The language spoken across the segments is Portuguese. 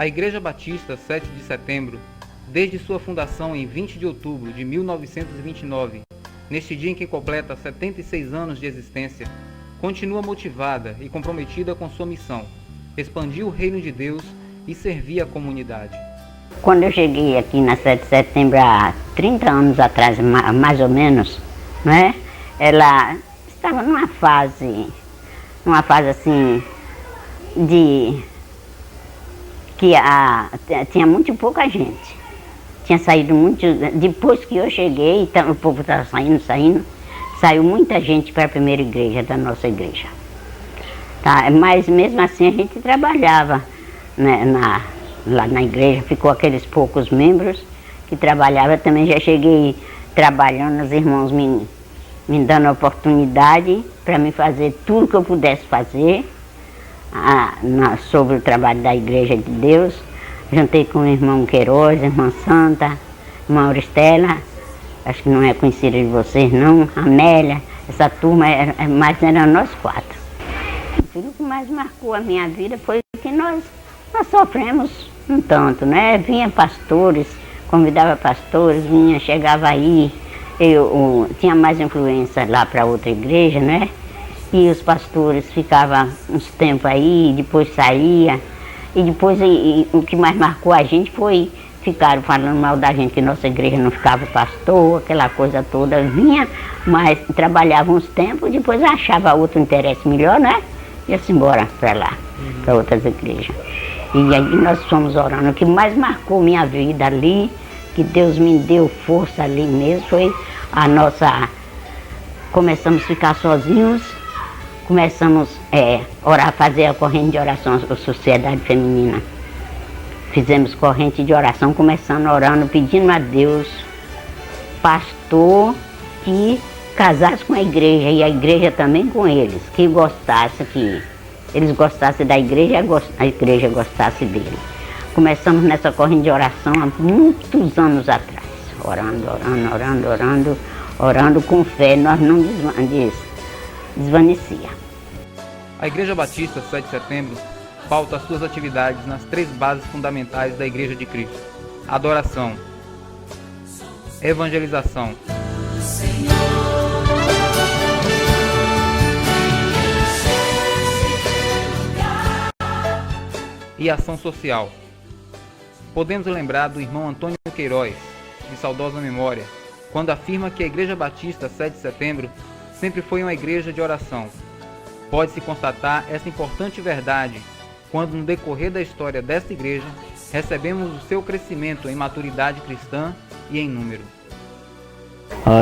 A Igreja Batista 7 de Setembro, desde sua fundação em 20 de outubro de 1929, neste dia em que completa 76 anos de existência, continua motivada e comprometida com sua missão, expandir o reino de Deus e servir a comunidade. Quando eu cheguei aqui na 7 de setembro, há 30 anos atrás, mais ou menos, né? Ela estava numa fase assim, tinha muito pouca gente. Tinha saído muito, depois que eu cheguei, então, o povo estava saiu muita gente para a primeira igreja, da nossa igreja. Tá? Mas mesmo assim a gente trabalhava, né, lá na igreja, ficou aqueles poucos membros que trabalhavam. Também já cheguei trabalhando, os irmãos me dando a oportunidade para me fazer tudo que eu pudesse fazer sobre o trabalho da Igreja de Deus. Juntei com o irmão Queiroz, irmã Santa, irmã Auristela, acho que não é conhecida de vocês não, Amélia, essa turma, mas eram nós quatro. O que mais marcou a minha vida foi que nós sofremos um tanto, né? Vinha pastores, convidava pastores, chegava aí, eu tinha mais influência lá para outra igreja, né? E os pastores ficavam uns tempos aí, depois saía. E depois o que mais marcou a gente foi, ficaram falando mal da gente, que nossa igreja não ficava pastor, aquela coisa toda. Vinha, mas trabalhava uns tempos, depois achava outro interesse melhor, né? Ia-se embora para lá, para outras igrejas. E aí nós fomos orando. O que mais marcou minha vida ali, que Deus me deu força ali mesmo, foi começamos a ficar sozinhos, começamos a orar, fazer a corrente de oração, a Sociedade Feminina. Fizemos corrente de oração, começando orando, pedindo a Deus, pastor, que casasse com a igreja e a igreja também com eles, que eles gostassem da igreja e a igreja gostasse dele. Começamos nessa corrente de oração há muitos anos atrás, orando com fé, nós não desvanecia. A Igreja Batista 7 de Setembro pauta as suas atividades nas 3 bases fundamentais da Igreja de Cristo: adoração, evangelização e ação social. Podemos lembrar do irmão Antônio Queiroz, de saudosa memória, quando afirma que a Igreja Batista 7 de Setembro sempre foi uma igreja de oração. Pode-se constatar essa importante verdade quando, no decorrer da história desta igreja, recebemos o seu crescimento em maturidade cristã e em número.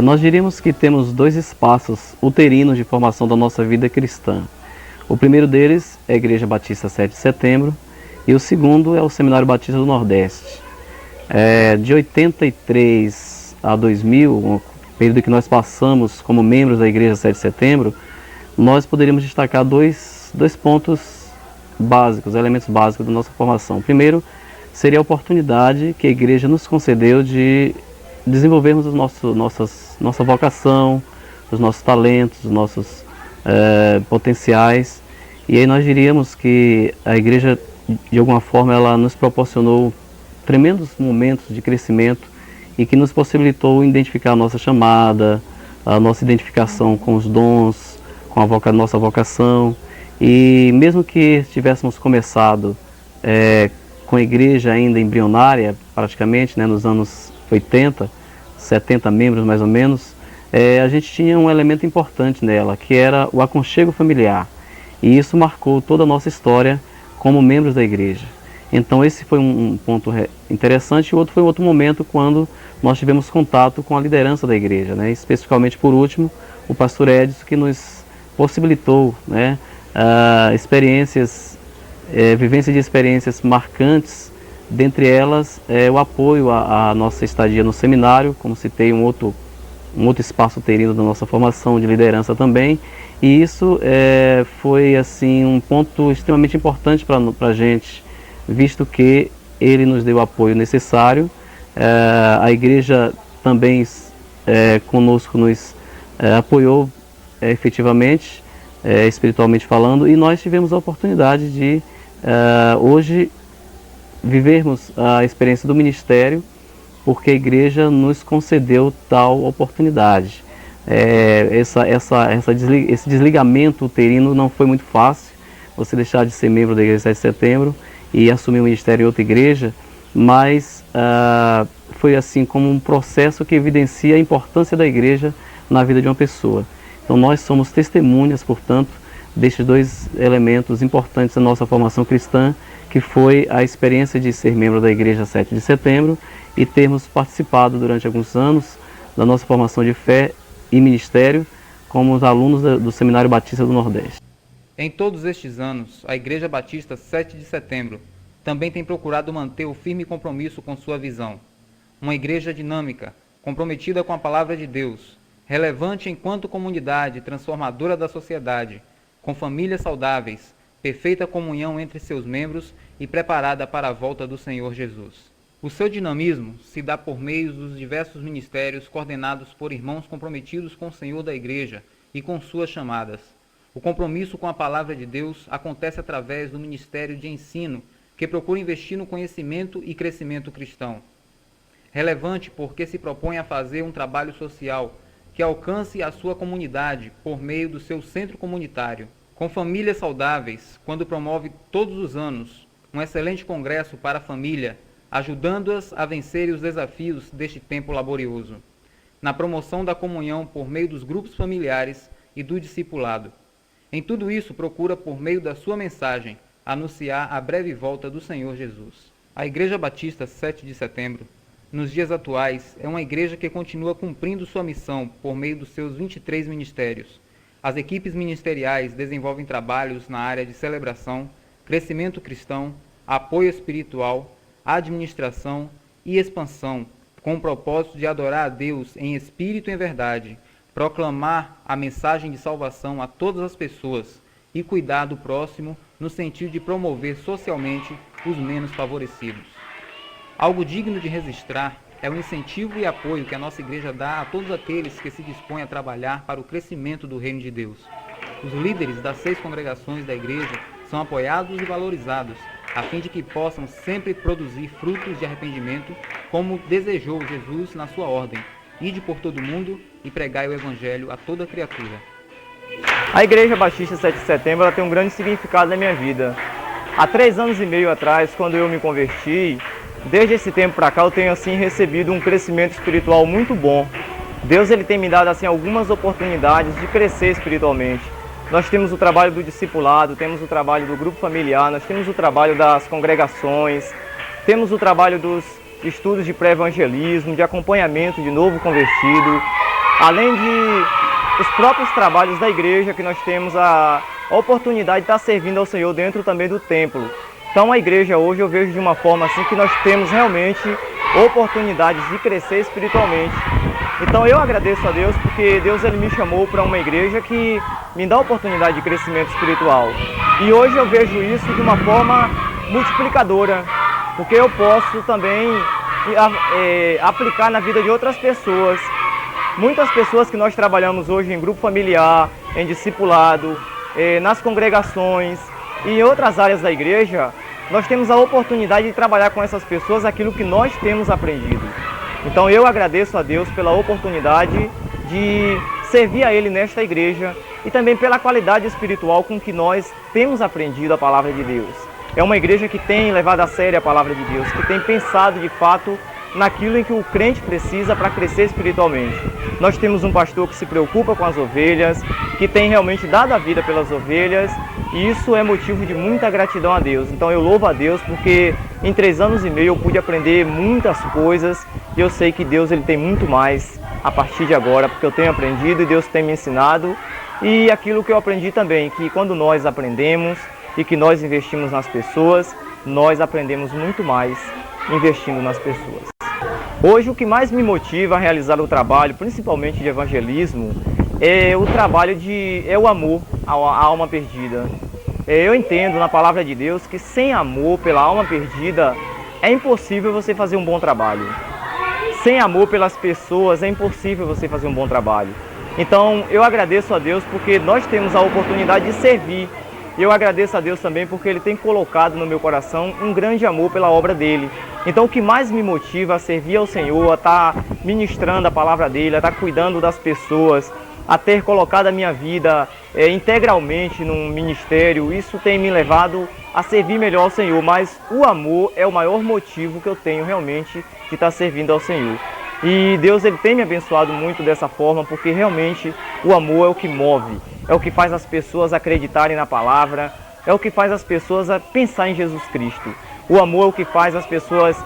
Nós diríamos que temos 2 espaços uterinos de formação da nossa vida cristã. O primeiro deles é a Igreja Batista 7 de Setembro e o segundo é o Seminário Batista do Nordeste. De 83 a 2000, o período que nós passamos como membros da Igreja 7 de Setembro, nós poderíamos destacar dois pontos básicos, elementos básicos da nossa formação. O primeiro seria a oportunidade que a igreja nos concedeu de desenvolvermos nossa vocação, os nossos talentos, os nossos potenciais. E aí nós diríamos que a igreja, de alguma forma, ela nos proporcionou tremendos momentos de crescimento e que nos possibilitou identificar a nossa chamada, a nossa identificação com os dons, com a nossa vocação. E mesmo que tivéssemos começado com a igreja ainda embrionária, praticamente, né, nos anos 80, 70 membros mais ou menos, a gente tinha um elemento importante nela, que era o aconchego familiar. E isso marcou toda a nossa história como membros da igreja. Então esse foi um ponto interessante, e o outro foi outro momento quando nós tivemos contato com a liderança da igreja, né? Especificamente, por último, o pastor Edson, que nos possibilitou, né, vivência de experiências marcantes, dentre elas o apoio à nossa estadia no seminário, como citei, um outro espaço uterino da nossa formação de liderança também. E isso foi assim um ponto extremamente importante para a gente, visto que ele nos deu o apoio necessário. A igreja também conosco nos apoiou efetivamente, espiritualmente falando, e nós tivemos a oportunidade de hoje vivermos a experiência do ministério, porque a igreja nos concedeu tal oportunidade. Esse desligamento uterino não foi muito fácil, você deixar de ser membro da Igreja 7 de Setembro e assumir o ministério em outra igreja, mas foi assim como um processo que evidencia a importância da igreja na vida de uma pessoa. Então nós somos testemunhas, portanto, destes dois elementos importantes da nossa formação cristã, que foi a experiência de ser membro da Igreja 7 de Setembro e termos participado durante alguns anos da nossa formação de fé e ministério como os alunos do Seminário Batista do Nordeste. Em todos estes anos, a Igreja Batista 7 de Setembro também tem procurado manter o firme compromisso com sua visão. Uma igreja dinâmica, comprometida com a palavra de Deus, relevante enquanto comunidade transformadora da sociedade, com famílias saudáveis, perfeita comunhão entre seus membros e preparada para a volta do Senhor Jesus. O seu dinamismo se dá por meio dos diversos ministérios coordenados por irmãos comprometidos com o Senhor da Igreja e com suas chamadas. O compromisso com a palavra de Deus acontece através do ministério de ensino, que procura investir no conhecimento e crescimento cristão. Relevante porque se propõe a fazer um trabalho social que alcance a sua comunidade por meio do seu centro comunitário. Com famílias saudáveis, quando promove todos os anos um excelente congresso para a família, ajudando-as a vencerem os desafios deste tempo laborioso. Na promoção da comunhão por meio dos grupos familiares e do discipulado. Em tudo isso, procura, por meio da sua mensagem, anunciar a breve volta do Senhor Jesus. A Igreja Batista 7 de Setembro, nos dias atuais, é uma igreja que continua cumprindo sua missão por meio dos seus 23 ministérios. As equipes ministeriais desenvolvem trabalhos na área de celebração, crescimento cristão, apoio espiritual, administração e expansão, com o propósito de adorar a Deus em espírito e em verdade, proclamar a mensagem de salvação a todas as pessoas e cuidar do próximo no sentido de promover socialmente os menos favorecidos. Algo digno de registrar é o incentivo e apoio que a nossa igreja dá a todos aqueles que se dispõem a trabalhar para o crescimento do reino de Deus. Os líderes das 6 congregações da igreja são apoiados e valorizados, a fim de que possam sempre produzir frutos de arrependimento, como desejou Jesus na sua ordem: ide por todo o mundo e pregai o evangelho a toda criatura. A Igreja Batista 7 de Setembro ela tem um grande significado na minha vida. Há 3 anos e meio atrás, quando eu me converti, desde esse tempo para cá eu tenho assim recebido um crescimento espiritual muito bom. Deus ele tem me dado assim algumas oportunidades de crescer espiritualmente. Nós temos o trabalho do discipulado, temos o trabalho do grupo familiar, nós temos o trabalho das congregações, temos o trabalho dos estudos de pré-evangelismo, de acompanhamento de novo convertido, além de os próprios trabalhos da igreja, que nós temos a oportunidade de estar servindo ao Senhor dentro também do templo. Então a igreja hoje eu vejo de uma forma assim que nós temos realmente oportunidades de crescer espiritualmente. Então eu agradeço a Deus porque Deus ele me chamou para uma igreja que me dá oportunidade de crescimento espiritual. E hoje eu vejo isso de uma forma multiplicadora, porque eu posso também aplicar na vida de outras pessoas. Muitas pessoas que nós trabalhamos hoje em grupo familiar, em discipulado, nas congregações e em outras áreas da igreja, nós temos a oportunidade de trabalhar com essas pessoas aquilo que nós temos aprendido. Então eu agradeço a Deus pela oportunidade de servir a Ele nesta igreja e também pela qualidade espiritual com que nós temos aprendido a palavra de Deus. É uma igreja que tem levado a sério a palavra de Deus, que tem pensado de fato naquilo em que o crente precisa para crescer espiritualmente. Nós temos um pastor que se preocupa com as ovelhas, que tem realmente dado a vida pelas ovelhas, e isso é motivo de muita gratidão a Deus. Então eu louvo a Deus porque em 3 anos e meio eu pude aprender muitas coisas e eu sei que Deus ele tem muito mais a partir de agora, porque eu tenho aprendido e Deus tem me ensinado. E aquilo que eu aprendi também, que quando nós aprendemos e que nós investimos nas pessoas, nós aprendemos muito mais investindo nas pessoas. Hoje o que mais me motiva a realizar o trabalho, principalmente de evangelismo, é o trabalho é o amor à alma perdida. Eu entendo na palavra de Deus que sem amor pela alma perdida é impossível você fazer um bom trabalho. Sem amor pelas pessoas é impossível você fazer um bom trabalho. Então eu agradeço a Deus porque nós temos a oportunidade de servir E eu agradeço a Deus também porque Ele tem colocado no meu coração um grande amor pela obra dEle. Então o que mais me motiva a servir ao Senhor, a estar ministrando a palavra dEle, a estar cuidando das pessoas, a ter colocado a minha vida integralmente num ministério, isso tem me levado a servir melhor ao Senhor. Mas o amor é o maior motivo que eu tenho realmente de estar servindo ao Senhor. E Deus Ele tem me abençoado muito dessa forma, porque realmente o amor é o que move, é o que faz as pessoas acreditarem na palavra, é o que faz as pessoas pensar em Jesus Cristo. O amor é o que faz as pessoas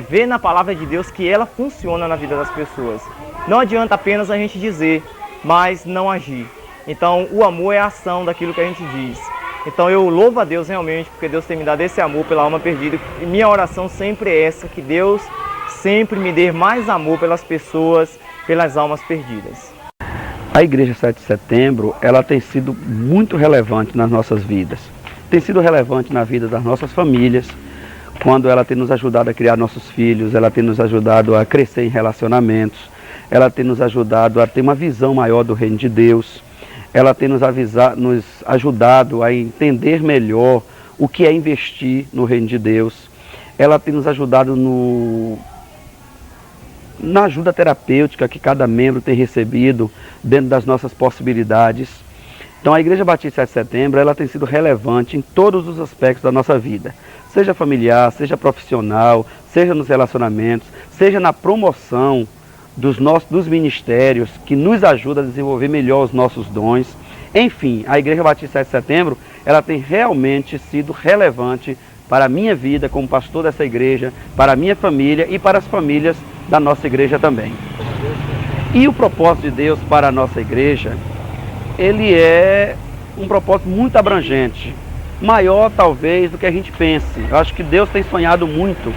ver na palavra de Deus que ela funciona na vida das pessoas. Não adianta apenas a gente dizer, mas não agir. Então o amor é a ação daquilo que a gente diz. Então eu louvo a Deus realmente, porque Deus tem me dado esse amor pela alma perdida. E minha oração sempre é essa, que Deus sempre me dê mais amor pelas pessoas, pelas almas perdidas. A Igreja 7 de Setembro, ela tem sido muito relevante nas nossas vidas. Tem sido relevante na vida das nossas famílias, quando ela tem nos ajudado a criar nossos filhos, ela tem nos ajudado a crescer em relacionamentos, ela tem nos ajudado a ter uma visão maior do reino de Deus, ela tem nos ajudado a entender melhor o que é investir no reino de Deus, ela tem nos ajudado na ajuda terapêutica que cada membro tem recebido dentro das nossas possibilidades. Então a Igreja Batista 7 de Setembro, ela tem sido relevante em todos os aspectos da nossa vida, seja familiar, seja profissional, seja nos relacionamentos, seja na promoção dos ministérios, que nos ajuda a desenvolver melhor os nossos dons. Enfim, a Igreja Batista 7 de Setembro, ela tem realmente sido relevante para a minha vida como pastor dessa igreja, para a minha família e para as famílias da nossa igreja também. E o propósito de Deus para a nossa igreja, ele é um propósito muito abrangente, maior talvez do que a gente pense. Eu acho que Deus tem sonhado muito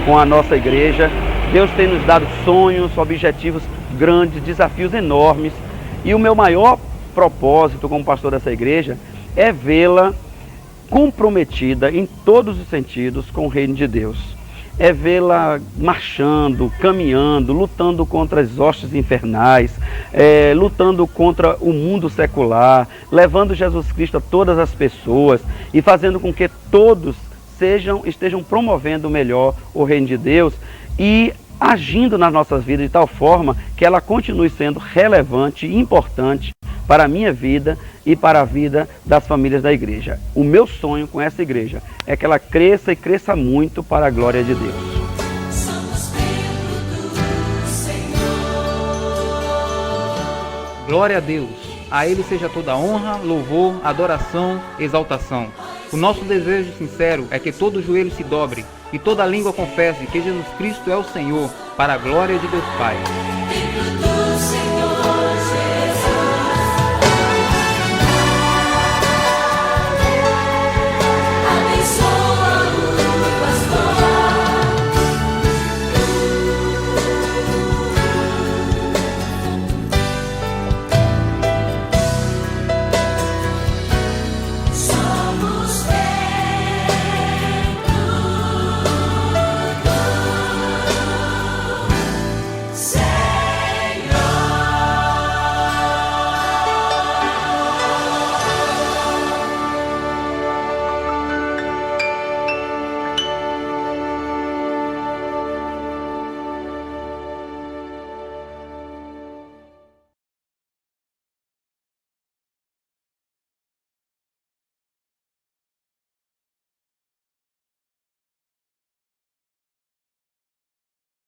com a nossa igreja, Deus tem nos dado sonhos, objetivos grandes, desafios enormes, e o meu maior propósito como pastor dessa igreja é vê-la comprometida em todos os sentidos com o reino de Deus. É vê-la marchando, caminhando, lutando contra as hostes infernais, lutando contra o mundo secular, levando Jesus Cristo a todas as pessoas e fazendo com que todos estejam promovendo melhor o reino de Deus e agindo nas nossas vidas de tal forma que ela continue sendo relevante e importante para a minha vida e para a vida das famílias da igreja. O meu sonho com essa igreja é que ela cresça e cresça muito para a glória de Deus. Glória a Deus. A Ele seja toda honra, louvor, adoração, exaltação. O nosso desejo sincero é que todo joelho se dobre e toda língua confesse que Jesus Cristo é o Senhor, para a glória de Deus Pai.